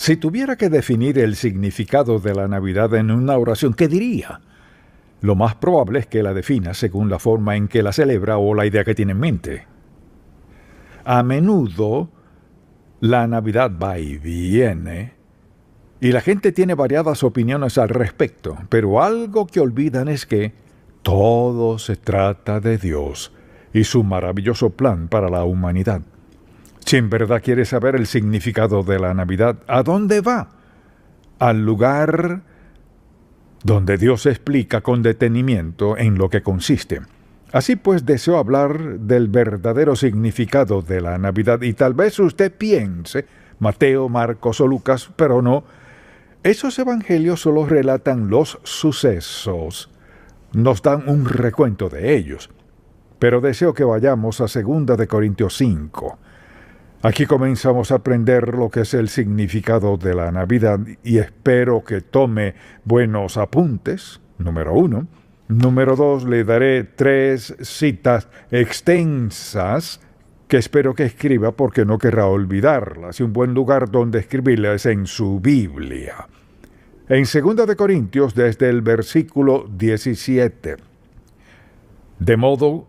Si tuviera que definir el significado de la Navidad en una oración, ¿qué diría? Lo más probable es que la defina según la forma en que la celebra o la idea que tiene en mente. A menudo, la Navidad va y viene, y la gente tiene variadas opiniones al respecto, pero algo que olvidan es que todo se trata de Dios y su maravilloso plan para la humanidad. Si en verdad quieres saber el significado de la Navidad, ¿a dónde va? Al lugar donde Dios explica con detenimiento en lo que consiste. Así pues, deseo hablar del verdadero significado de la Navidad, y tal vez usted piense, Mateo, Marcos o Lucas, pero no. Esos evangelios solo relatan los sucesos, nos dan un recuento de ellos. Pero deseo que vayamos a 2 de Corintios 5. Aquí comenzamos a aprender lo que es el significado de la Navidad y espero que tome buenos apuntes, número 1. Número 2, le daré 3 citas extensas que espero que escriba porque no querrá olvidarlas. Y un buen lugar donde escribirlas es en su Biblia. En 2 de Corintios, desde el versículo 17. De modo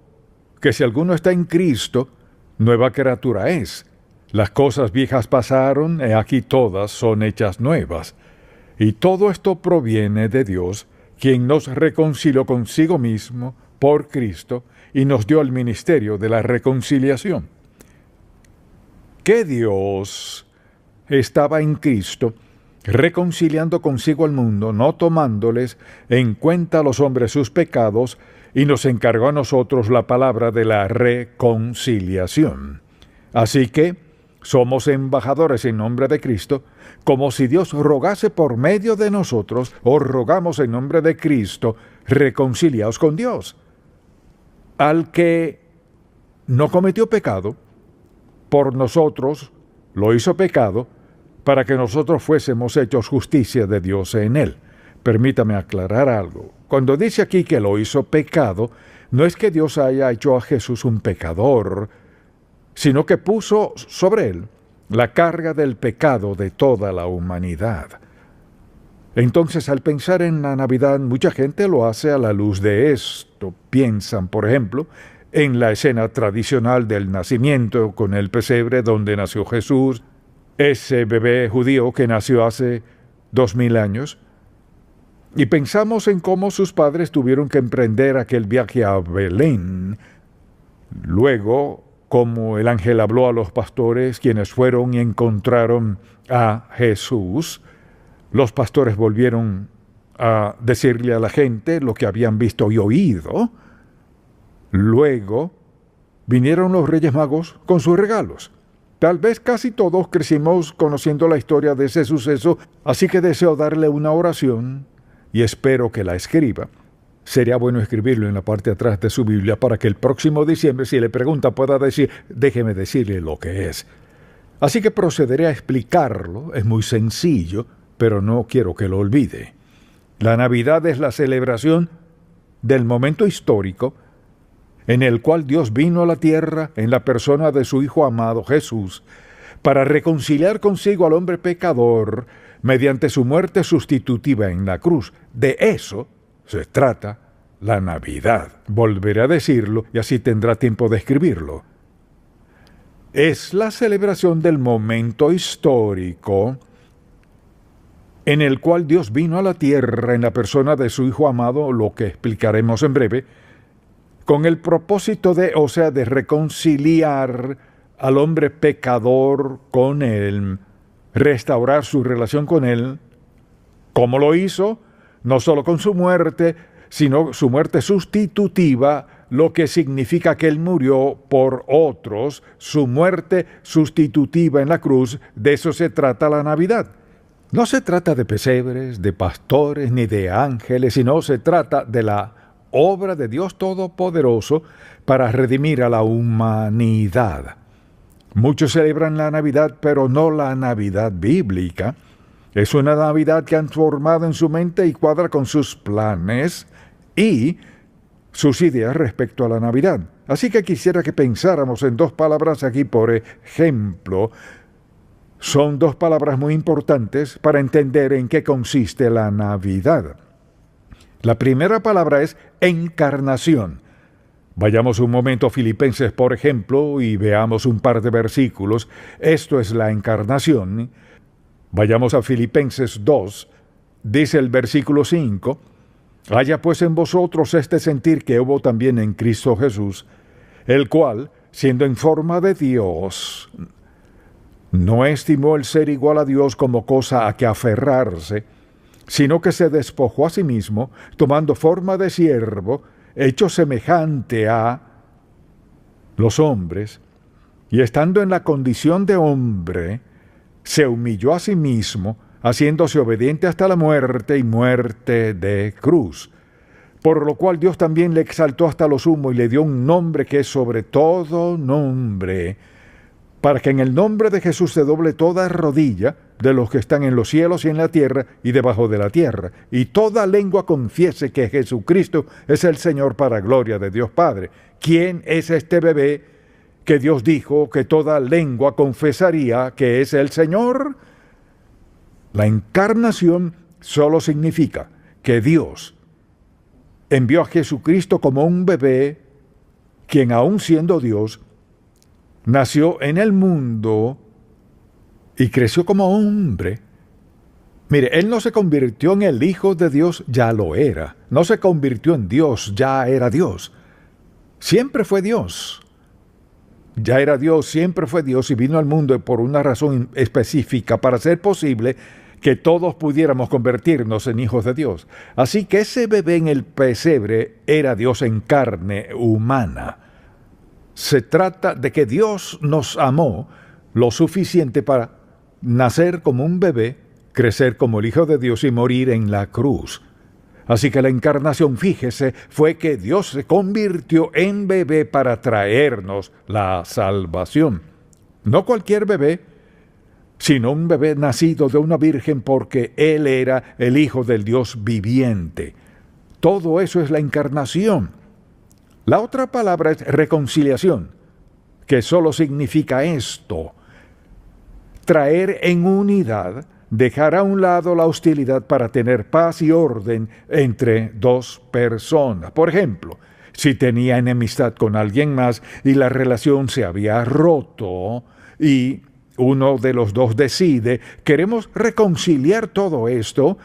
que si alguno está en Cristo, nueva criatura es. Las cosas viejas pasaron, y aquí todas son hechas nuevas. Y todo esto proviene de Dios, quien nos reconcilió consigo mismo por Cristo y nos dio el ministerio de la reconciliación. Que Dios estaba en Cristo, reconciliando consigo al mundo, no tomándoles en cuenta a los hombres sus pecados, y nos encargó a nosotros la palabra de la reconciliación. Así que somos embajadores en nombre de Cristo, como si Dios rogase por medio de nosotros, os rogamos en nombre de Cristo, reconciliaos con Dios. Al que no cometió pecado, por nosotros lo hizo pecado, para que nosotros fuésemos hechos justicia de Dios en él. Permítame aclarar algo. Cuando dice aquí que lo hizo pecado, no es que Dios haya hecho a Jesús un pecador, sino que puso sobre él la carga del pecado de toda la humanidad. Entonces, al pensar en la Navidad, mucha gente lo hace a la luz de esto. Piensan, por ejemplo, en la escena tradicional del nacimiento con el pesebre donde nació Jesús, ese bebé judío que nació hace 2000 años, y pensamos en cómo sus padres tuvieron que emprender aquel viaje a Belén. Luego, como el ángel habló a los pastores, quienes fueron y encontraron a Jesús, los pastores volvieron a decirle a la gente lo que habían visto y oído. Luego vinieron los Reyes Magos con sus regalos. Tal vez casi todos crecimos conociendo la historia de ese suceso, así que deseo darle una oración y espero que la escriba. Sería bueno escribirlo en la parte de atrás de su Biblia para que el próximo diciembre, si le pregunta, pueda decir, déjeme decirle lo que es. Así que procederé a explicarlo, es muy sencillo, pero no quiero que lo olvide. La Navidad es la celebración del momento histórico en el cual Dios vino a la tierra en la persona de su Hijo amado Jesús, para reconciliar consigo al hombre pecador mediante su muerte sustitutiva en la cruz. De eso se trata la Navidad. Volveré a decirlo y así tendrá tiempo de escribirlo. Es la celebración del momento histórico en el cual Dios vino a la tierra en la persona de su Hijo amado, lo que explicaremos en breve, con el propósito de reconciliar al hombre pecador con Él, restaurar su relación con Él. ¿Cómo lo hizo? No solo con su muerte, sino su muerte sustitutiva, lo que significa que Él murió por otros, su muerte sustitutiva en la cruz. De eso se trata la Navidad. No se trata de pesebres, de pastores, ni de ángeles, sino se trata de la obra de Dios Todopoderoso para redimir a la humanidad. Muchos celebran la Navidad, pero no la Navidad bíblica. Es una Navidad que han formado en su mente y cuadra con sus planes y sus ideas respecto a la Navidad. Así que quisiera que pensáramos en 2 palabras aquí, por ejemplo, son dos palabras muy importantes para entender en qué consiste la Navidad. La primera palabra es encarnación. Vayamos un momento a Filipenses, por ejemplo, y veamos un par de versículos. Esto es la encarnación. Vayamos a Filipenses 2, dice el versículo 5, haya pues en vosotros este sentir que hubo también en Cristo Jesús, el cual, siendo en forma de Dios, no estimó el ser igual a Dios como cosa a que aferrarse, sino que se despojó a sí mismo, tomando forma de siervo, hecho semejante a los hombres, y estando en la condición de hombre, se humilló a sí mismo, haciéndose obediente hasta la muerte y muerte de cruz. Por lo cual Dios también le exaltó hasta lo sumo y le dio un nombre que es sobre todo nombre, para que en el nombre de Jesús se doble toda rodilla de los que están en los cielos y en la tierra y debajo de la tierra, y toda lengua confiese que Jesucristo es el Señor para gloria de Dios Padre. ¿Quién es este bebé que Dios dijo que toda lengua confesaría que es el Señor? La encarnación solo significa que Dios envió a Jesucristo como un bebé, quien aun siendo Dios, nació en el mundo y creció como hombre. Mire, Él no se convirtió en el Hijo de Dios, ya lo era. No se convirtió en Dios, ya era Dios. Siempre fue Dios. Ya era Dios, siempre fue Dios y vino al mundo por una razón específica para hacer posible que todos pudiéramos convertirnos en hijos de Dios. Así que ese bebé en el pesebre era Dios en carne humana. Se trata de que Dios nos amó lo suficiente para nacer como un bebé, crecer como el Hijo de Dios y morir en la cruz. Así que la encarnación, fíjese, fue que Dios se convirtió en bebé para traernos la salvación. No cualquier bebé, sino un bebé nacido de una virgen porque Él era el Hijo del Dios viviente. Todo eso es la encarnación. La otra palabra es reconciliación, que solo significa esto: traer en unidad, dejar a un lado la hostilidad para tener paz y orden entre dos personas. Por ejemplo, si tenía enemistad con alguien más y la relación se había roto y uno de los dos decide, queremos reconciliar todo esto,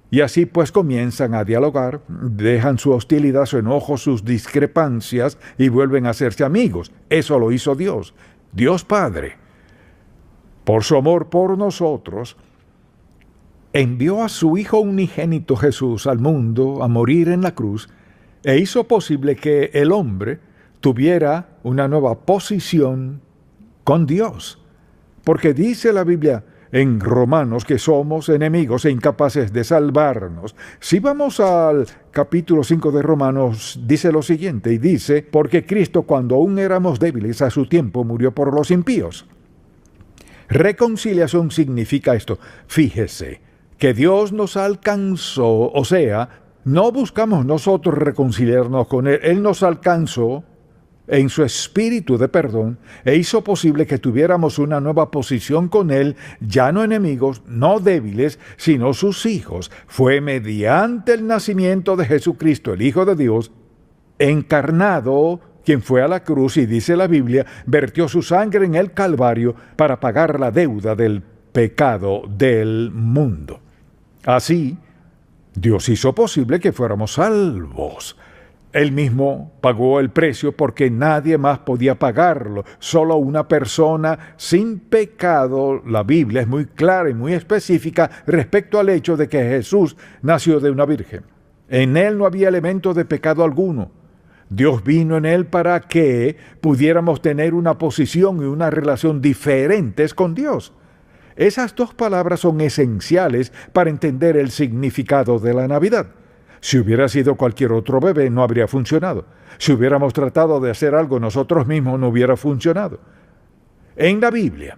y así pues comienzan a dialogar, dejan su hostilidad, su enojo, sus discrepancias y vuelven a hacerse amigos. Eso lo hizo Dios, Dios Padre. Por su amor por nosotros, envió a su Hijo unigénito Jesús al mundo a morir en la cruz e hizo posible que el hombre tuviera una nueva posición con Dios. Porque dice la Biblia en Romanos que somos enemigos e incapaces de salvarnos. Si vamos al capítulo 5 de Romanos, dice lo siguiente, y dice: porque Cristo, cuando aún éramos débiles, a su tiempo murió por los impíos. Reconciliación significa esto. Fíjese, que Dios nos alcanzó, o sea, no buscamos nosotros reconciliarnos con Él, Él nos alcanzó en su espíritu de perdón e hizo posible que tuviéramos una nueva posición con Él, ya no enemigos, no débiles, sino sus hijos. Fue mediante el nacimiento de Jesucristo, el Hijo de Dios, encarnado, quien fue a la cruz y dice la Biblia, vertió su sangre en el Calvario para pagar la deuda del pecado del mundo. Así, Dios hizo posible que fuéramos salvos. Él mismo pagó el precio porque nadie más podía pagarlo. Solo una persona sin pecado. La Biblia es muy clara y muy específica respecto al hecho de que Jesús nació de una virgen. En Él no había elemento de pecado alguno. Dios vino en Él para que pudiéramos tener una posición y una relación diferentes con Dios. Esas dos palabras son esenciales para entender el significado de la Navidad. Si hubiera sido cualquier otro bebé, no habría funcionado. Si hubiéramos tratado de hacer algo nosotros mismos, no hubiera funcionado. En la Biblia,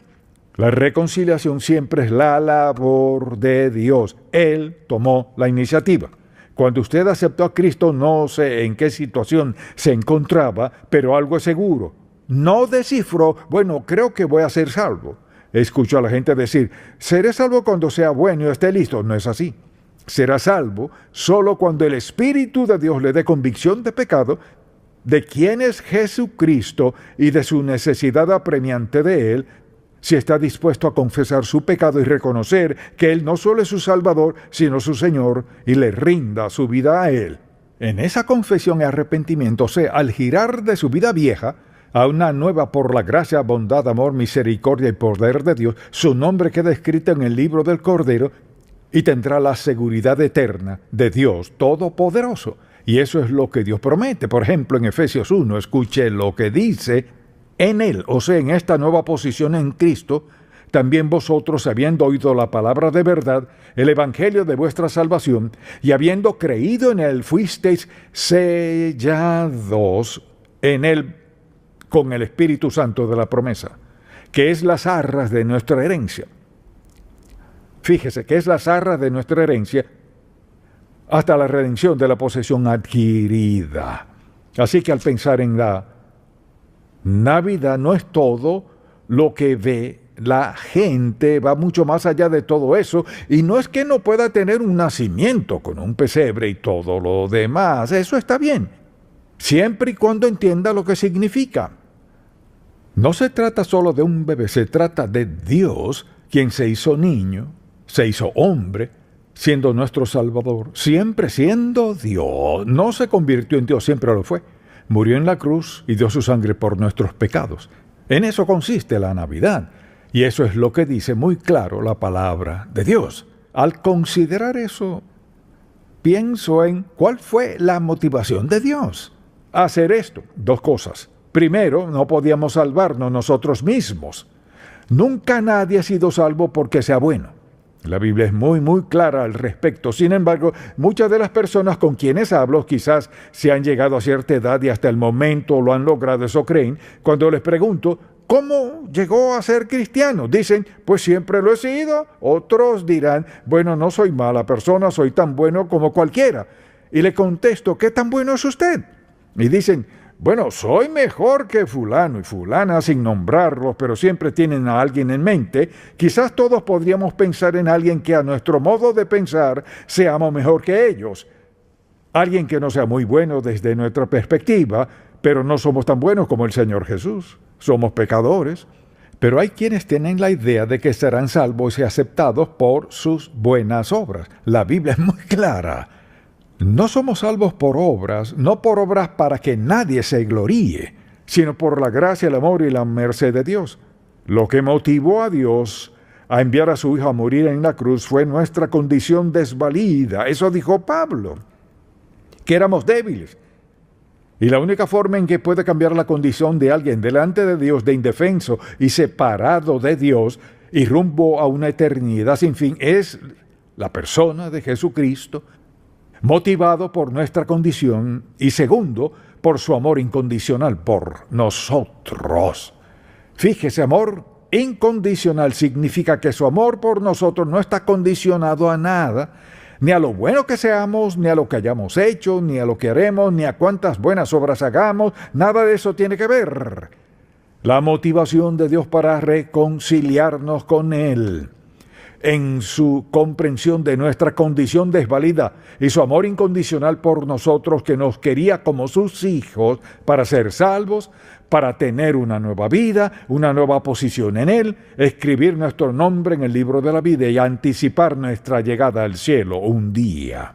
la reconciliación siempre es la labor de Dios. Él tomó la iniciativa. Cuando usted aceptó a Cristo, no sé en qué situación se encontraba, pero algo es seguro. No descifró, bueno, creo que voy a ser salvo. Escucho a la gente decir, seré salvo cuando sea bueno y esté listo. No es así. Será salvo solo cuando el Espíritu de Dios le dé convicción de pecado, de quién es Jesucristo y de su necesidad apremiante de Él, si está dispuesto a confesar su pecado y reconocer que Él no solo es su Salvador, sino su Señor, y le rinda su vida a Él. En esa confesión y arrepentimiento, al girar de su vida vieja a una nueva por la gracia, bondad, amor, misericordia y poder de Dios, su nombre queda escrito en el libro del Cordero y tendrá la seguridad eterna de Dios Todopoderoso. Y eso es lo que Dios promete. Por ejemplo, en Efesios 1, escuche lo que dice: en Él, o sea, en esta nueva posición en Cristo, también vosotros, habiendo oído la palabra de verdad, el evangelio de vuestra salvación, y habiendo creído en Él, fuisteis sellados en Él con el Espíritu Santo de la promesa, que es las arras de nuestra herencia. Fíjese que es las arras de nuestra herencia hasta la redención de la posesión adquirida. Así que al pensar en la Navidad, no es todo lo que ve la gente, va mucho más allá de todo eso, y no es que no pueda tener un nacimiento con un pesebre y todo lo demás, eso está bien, siempre y cuando entienda lo que significa. No se trata solo de un bebé, se trata de Dios, quien se hizo niño, se hizo hombre, siendo nuestro Salvador, siempre siendo Dios. No se convirtió en Dios, siempre lo fue. Murió en la cruz y dio su sangre por nuestros pecados. En eso consiste la Navidad, y eso es lo que dice muy claro la palabra de Dios. Al considerar eso, pienso en cuál fue la motivación de Dios a hacer esto. Dos cosas. Primero, no podíamos salvarnos nosotros mismos. Nunca nadie ha sido salvo porque sea bueno. La Biblia es muy clara al respecto. Sin embargo, muchas de las personas con quienes hablo quizás se han llegado a cierta edad y hasta el momento lo han logrado, eso creen. Cuando les pregunto, ¿cómo llegó a ser cristiano? Dicen, pues siempre lo he sido. Otros dirán, bueno, no soy mala persona, soy tan bueno como cualquiera. Y le contesto, ¿qué tan bueno es usted? Y dicen, bueno, soy mejor que fulano y fulana, sin nombrarlos, pero siempre tienen a alguien en mente. Quizás todos podríamos pensar en alguien que a nuestro modo de pensar seamos mejor que ellos. Alguien que no sea muy bueno desde nuestra perspectiva, pero no somos tan buenos como el Señor Jesús. Somos pecadores. Pero hay quienes tienen la idea de que serán salvos y aceptados por sus buenas obras. La Biblia es muy clara. No somos salvos por obras, no por obras para que nadie se gloríe, sino por la gracia, el amor y la merced de Dios. Lo que motivó a Dios a enviar a su Hijo a morir en la cruz fue nuestra condición desvalida. Eso dijo Pablo, que éramos débiles. Y la única forma en que puede cambiar la condición de alguien delante de Dios, de indefenso y separado de Dios, y rumbo a una eternidad sin fin, es la persona de Jesucristo, motivado por nuestra condición y segundo, por su amor incondicional por nosotros. Fíjese, amor incondicional significa que su amor por nosotros no está condicionado a nada, ni a lo bueno que seamos, ni a lo que hayamos hecho, ni a lo que haremos, ni a cuántas buenas obras hagamos, nada de eso tiene que ver. La motivación de Dios para reconciliarnos con Él, en su comprensión de nuestra condición desvalida y su amor incondicional por nosotros, que nos quería como sus hijos para ser salvos, para tener una nueva vida, una nueva posición en Él, escribir nuestro nombre en el libro de la vida y anticipar nuestra llegada al cielo un día.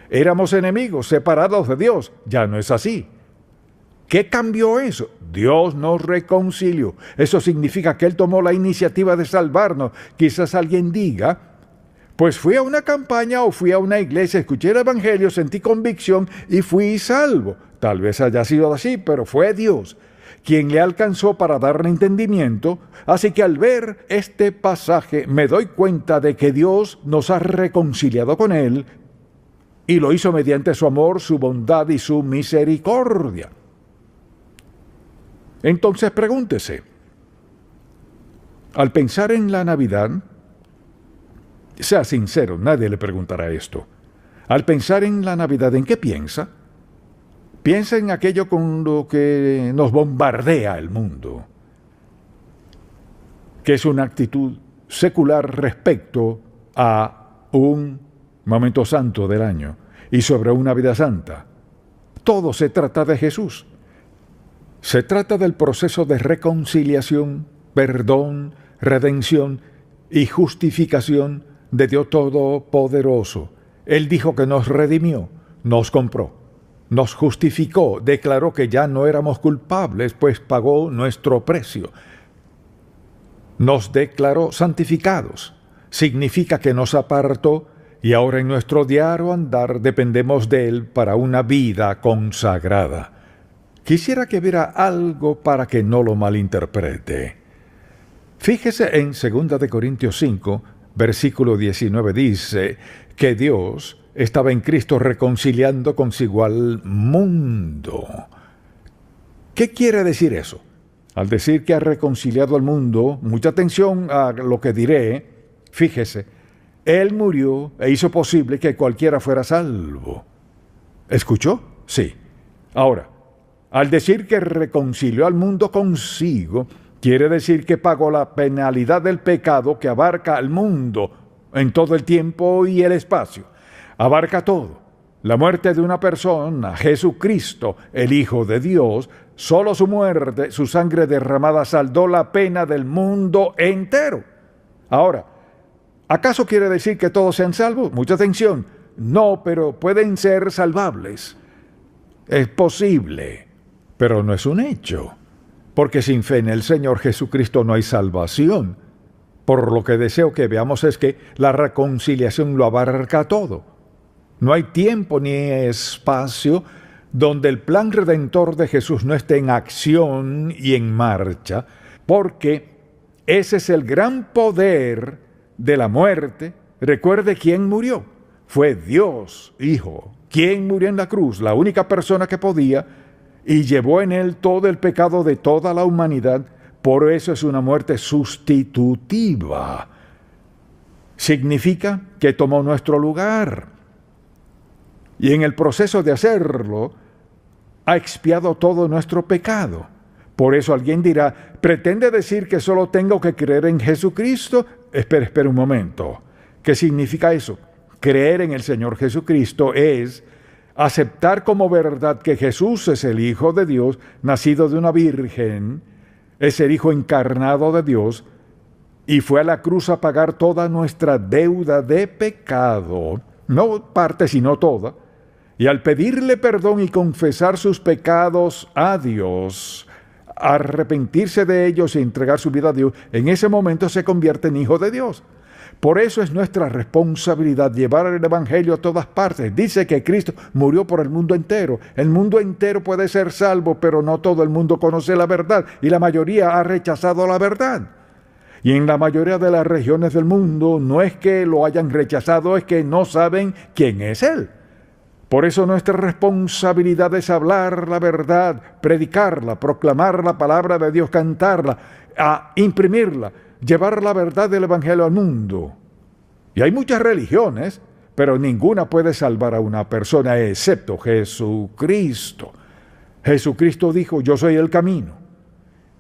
Éramos enemigos, separados de Dios. Ya no es así. ¿Qué cambió eso? Dios nos reconcilió. Eso significa que Él tomó la iniciativa de salvarnos. Quizás alguien diga, pues fui a una campaña o fui a una iglesia, escuché el evangelio, sentí convicción y fui salvo. Tal vez haya sido así, pero fue Dios quien le alcanzó para darle entendimiento. Así que al ver este pasaje me doy cuenta de que Dios nos ha reconciliado con Él y lo hizo mediante su amor, su bondad y su misericordia. Entonces pregúntese, al pensar en la Navidad, sea sincero, nadie le preguntará esto. Al pensar en la Navidad, ¿en qué piensa? Piensa en aquello con lo que nos bombardea el mundo. que es una actitud secular respecto a un momento santo del año y sobre una vida santa. Todo se trata de Jesús. Se trata del proceso de reconciliación, perdón, redención y justificación de Dios Todopoderoso. Él dijo que nos redimió, nos compró, nos justificó, declaró que ya no éramos culpables, pues pagó nuestro precio. Nos declaró santificados. Significa que nos apartó y ahora en nuestro diario andar dependemos de Él para una vida consagrada. Quisiera que viera algo para que no lo malinterprete. Fíjese en 2 de Corintios 5, versículo 19, dice que Dios estaba en Cristo reconciliando consigo al mundo. ¿Qué quiere decir eso? Al decir que ha reconciliado al mundo, mucha atención a lo que diré, fíjese, Él murió e hizo posible que cualquiera fuera salvo. ¿Escuchó? Sí. Ahora, al decir que reconcilió al mundo consigo, quiere decir que pagó la penalidad del pecado que abarca al mundo en todo el tiempo y el espacio. Abarca todo. La muerte de una persona, Jesucristo, el Hijo de Dios, solo su muerte, su sangre derramada saldó la pena del mundo entero. Ahora, ¿acaso quiere decir que todos sean salvos? Mucha atención. No, pero pueden ser salvables. Es posible, pero no es un hecho. Porque sin fe en el Señor Jesucristo no hay salvación. Por lo que deseo que veamos es que la reconciliación lo abarca todo. No hay tiempo ni espacio donde el plan redentor de Jesús no esté en acción y en marcha, porque ese es el gran poder de la muerte. Recuerde quién murió. Fue Dios, Hijo, quien murió en la cruz, la única persona que podía, y llevó en él todo el pecado de toda la humanidad. Por eso es una muerte sustitutiva. Significa que tomó nuestro lugar. Y en el proceso de hacerlo, ha expiado todo nuestro pecado. Por eso alguien dirá, ¿pretende decir que solo tengo que creer en Jesucristo? Espera un momento. ¿Qué significa eso? Creer en el Señor Jesucristo es aceptar como verdad que Jesús es el Hijo de Dios, nacido de una virgen, es el Hijo encarnado de Dios, y fue a la cruz a pagar toda nuestra deuda de pecado, no parte sino toda, y al pedirle perdón y confesar sus pecados a Dios, arrepentirse de ellos y entregar su vida a Dios, en ese momento se convierte en Hijo de Dios. Por eso es nuestra responsabilidad llevar el Evangelio a todas partes. Dice que Cristo murió por el mundo entero. El mundo entero puede ser salvo, pero no todo el mundo conoce la verdad, y la mayoría ha rechazado la verdad. Y en la mayoría de las regiones del mundo no es que lo hayan rechazado, es que no saben quién es Él. Por eso nuestra responsabilidad es hablar la verdad, predicarla, proclamar la palabra de Dios, cantarla, imprimirla, llevar la verdad del Evangelio al mundo. Y hay muchas religiones, pero ninguna puede salvar a una persona excepto Jesucristo. Jesucristo dijo, yo soy el camino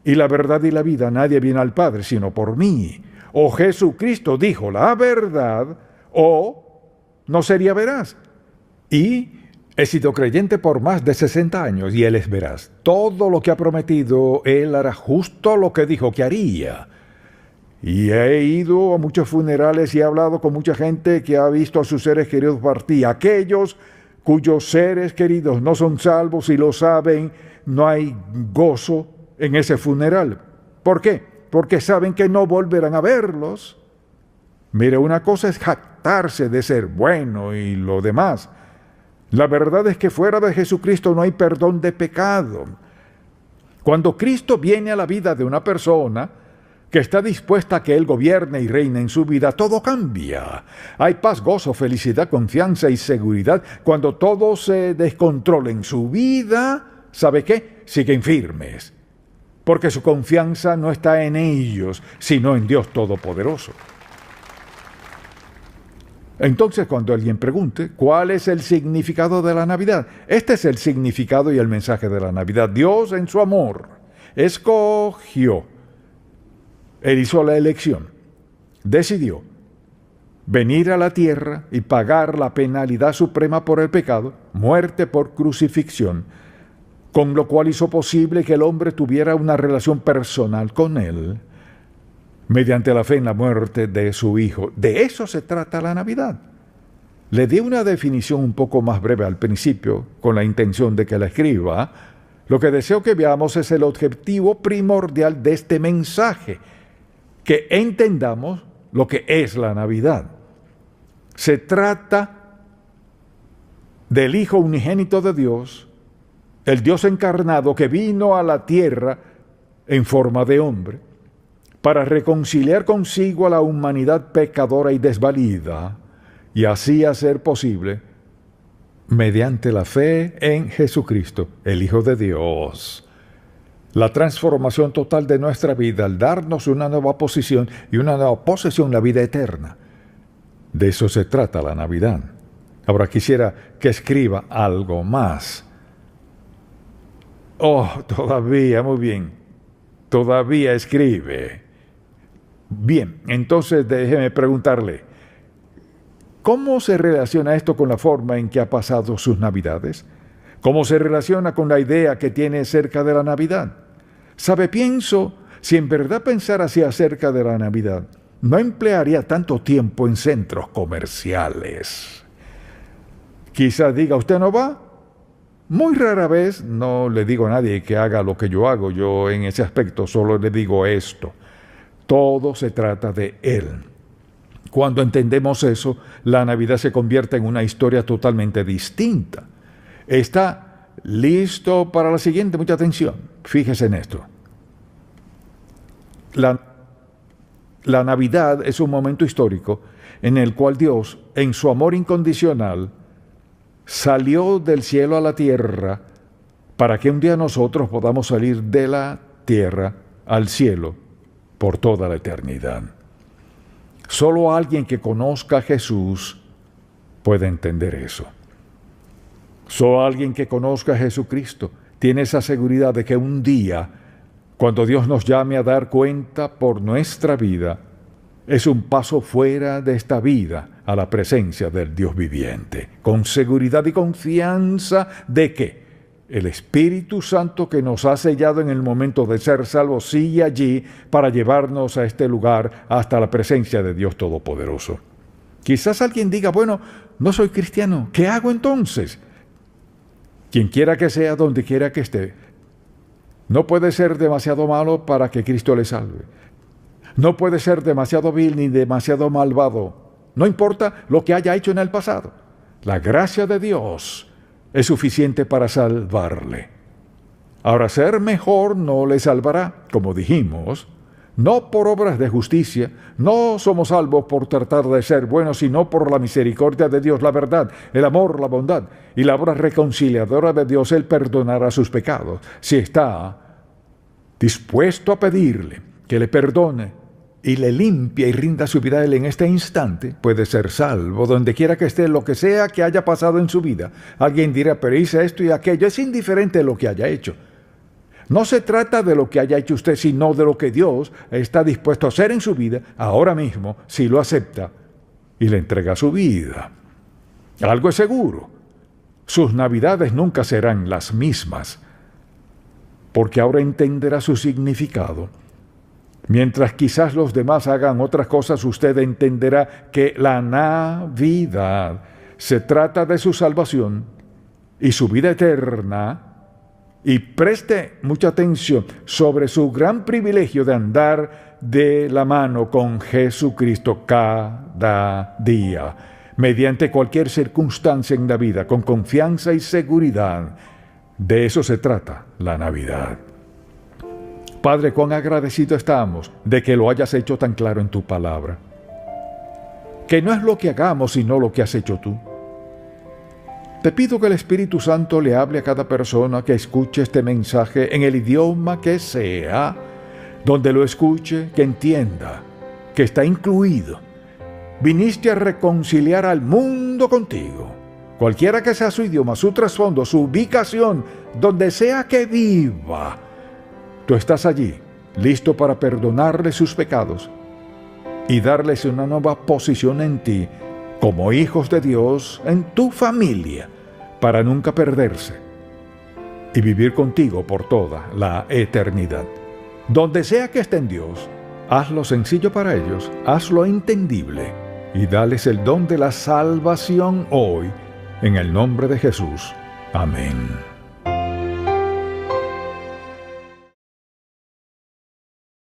y la verdad y la vida. Nadie viene al Padre sino por mí. O Jesucristo dijo la verdad, o no sería veraz. Y he sido creyente por más de 60 años y Él es veraz. Todo lo que ha prometido, Él hará justo lo que dijo que haría. Y he ido a muchos funerales y he hablado con mucha gente que ha visto a sus seres queridos partir. Aquellos cuyos seres queridos no son salvos y lo saben, no hay gozo en ese funeral. ¿Por qué? Porque saben que no volverán a verlos. Mire, una cosa es jactarse de ser bueno y lo demás. La verdad es que fuera de Jesucristo no hay perdón de pecado. Cuando Cristo viene a la vida de una persona que está dispuesta a que Él gobierne y reine en su vida, todo cambia. Hay paz, gozo, felicidad, confianza y seguridad. Cuando todo se descontrola en su vida, ¿sabe qué? Siguen firmes, porque su confianza no está en ellos, sino en Dios Todopoderoso. Entonces, cuando alguien pregunte, ¿cuál es el significado de la Navidad? Este es el significado y el mensaje de la Navidad. Dios, en su amor, escogió Él hizo la elección. Decidió venir a la tierra y pagar la penalidad suprema por el pecado, muerte por crucifixión, con lo cual hizo posible que el hombre tuviera una relación personal con Él, mediante la fe en la muerte de su Hijo. De eso se trata la Navidad. Le di una definición un poco más breve al principio, con la intención de que la escriba. Lo que deseo que veamos es el objetivo primordial de este mensaje, que entendamos lo que es la Navidad. Se trata del Hijo unigénito de Dios, el Dios encarnado que vino a la tierra en forma de hombre, para reconciliar consigo a la humanidad pecadora y desvalida, y así hacer posible, mediante la fe en Jesucristo, el Hijo de Dios, la transformación total de nuestra vida al darnos una nueva posición y una nueva posesión, la vida eterna. De eso se trata la Navidad. Ahora quisiera que escriba algo más. Todavía, muy bien. Todavía escribe. Bien, entonces déjeme preguntarle, ¿cómo se relaciona esto con la forma en que ha pasado sus Navidades? ¿Cómo se relaciona con la idea que tiene acerca de la Navidad? ¿Sabe? Pienso, si en verdad pensara así acerca de la Navidad, no emplearía tanto tiempo en centros comerciales. Quizás diga, ¿usted no va? Muy rara vez no le digo a nadie que haga lo que yo hago. Yo en ese aspecto solo le digo esto. Todo se trata de Él. Cuando entendemos eso, la Navidad se convierte en una historia totalmente distinta. ¿Está listo para la siguiente? Mucha atención. Fíjese en esto. La Navidad es un momento histórico en el cual Dios, en su amor incondicional, salió del cielo a la tierra para que un día nosotros podamos salir de la tierra al cielo por toda la eternidad. Solo alguien que conozca a Jesús puede entender eso. Solo alguien que conozca a Jesucristo tiene esa seguridad de que un día, cuando Dios nos llame a dar cuenta por nuestra vida, es un paso fuera de esta vida a la presencia del Dios viviente, con seguridad y confianza de que el Espíritu Santo que nos ha sellado en el momento de ser salvos sigue allí para llevarnos a este lugar hasta la presencia de Dios Todopoderoso. Quizás alguien diga, bueno, no soy cristiano, ¿qué hago entonces? Quien quiera que sea, donde quiera que esté, no puede ser demasiado malo para que Cristo le salve. No puede ser demasiado vil ni demasiado malvado. No importa lo que haya hecho en el pasado. La gracia de Dios es suficiente para salvarle. Ahora, ser mejor no le salvará, como dijimos, no por obras de justicia. No somos salvos por tratar de ser buenos, sino por la misericordia de Dios, la verdad, el amor, la bondad y la obra reconciliadora de Dios. Él perdonará sus pecados si está dispuesto a pedirle que le perdone y le limpia y rinda su vida a Él en este instante. Puede ser salvo donde quiera que esté, lo que sea que haya pasado en su vida. Alguien dirá, pero hice esto y aquello. Es indiferente de lo que haya hecho. No se trata de lo que haya hecho usted, sino de lo que Dios está dispuesto a hacer en su vida ahora mismo, si lo acepta y le entrega su vida. Algo es seguro: sus Navidades nunca serán las mismas, porque ahora entenderá su significado. Mientras quizás los demás hagan otras cosas, usted entenderá que la Navidad se trata de su salvación y su vida eterna. Y preste mucha atención sobre su gran privilegio de andar de la mano con Jesucristo cada día, mediante cualquier circunstancia en la vida, con confianza y seguridad. De eso se trata la Navidad. Padre, cuán agradecido estamos de que lo hayas hecho tan claro en tu palabra. Que no es lo que hagamos, sino lo que has hecho tú. Te pido que el Espíritu Santo le hable a cada persona que escuche este mensaje en el idioma que sea, donde lo escuche, que entienda, que está incluido. Viniste a reconciliar al mundo contigo. Cualquiera que sea su idioma, su trasfondo, su ubicación, donde sea que viva, tú estás allí listo para perdonarles sus pecados y darles una nueva posición en ti como hijos de Dios en tu familia, para nunca perderse y vivir contigo por toda la eternidad. Donde sea que estén, Dios, hazlo sencillo para ellos, hazlo entendible y dales el don de la salvación hoy, en el nombre de Jesús. Amén.